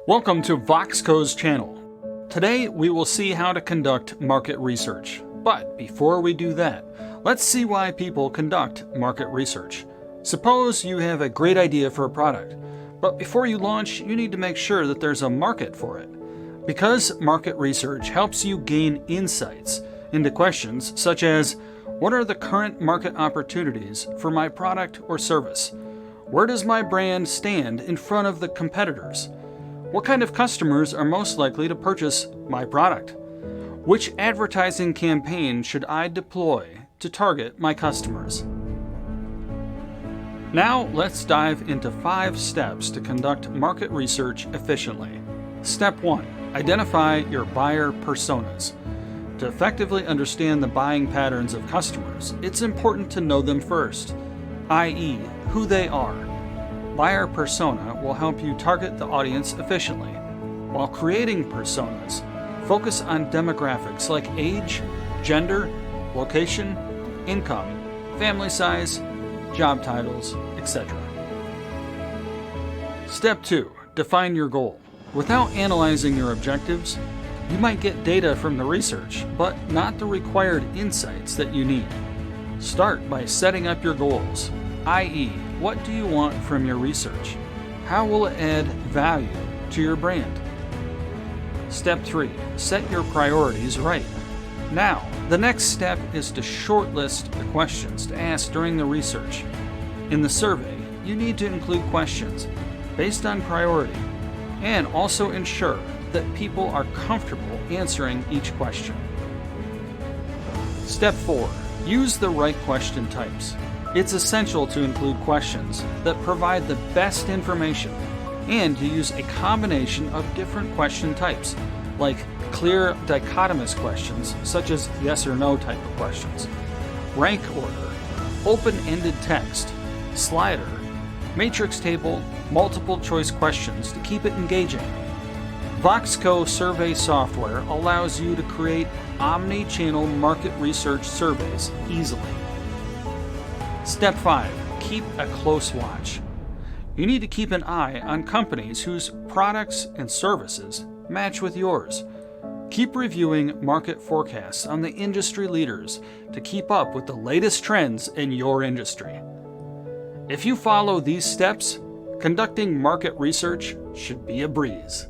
Welcome to Voxco's channel. Today we will see how to conduct market research. But before we do that, let's see why people conduct market research. Suppose you have a great idea for a product, but before you launch, you need to make sure that there's a market for it. Because market research helps you gain insights into questions such as, what are the current market opportunities for my product or service? Where does my brand stand in front of the competitors? What kind of customers are most likely to purchase my product? Which advertising campaign should I deploy to target my customers? Now let's dive into 5 steps to conduct market research efficiently. Step 1. Identify your buyer personas. To effectively understand the buying patterns of customers, it's important to know them first, i.e., who they are. Buyer persona will help you target the audience efficiently. While creating personas, focus on demographics like age, gender, location, income, family size, job titles, etc. Step 2. Define your goal. Without analyzing your objectives, you might get data from the research, but not the required insights that you need. Start by setting up your goals, i.e., what do you want from your research? How will it add value to your brand? Step 3. Set your priorities right. Now, the next step is to shortlist the questions to ask during the research. In the survey, you need to include questions based on priority and also ensure that people are comfortable answering each question. Step 4. Use the right question types. It's essential to include questions that provide the best information and to use a combination of different question types, like clear dichotomous questions such as yes or no type of questions, rank order, open-ended text, slider, matrix table, multiple choice questions to keep it engaging. Voxco survey software allows you to create omni-channel market research surveys easily. Step 5. Keep a close watch. You need to keep an eye on companies whose products and services match with yours. Keep reviewing market forecasts on the industry leaders to keep up with the latest trends in your industry. If you follow these steps, conducting market research should be a breeze.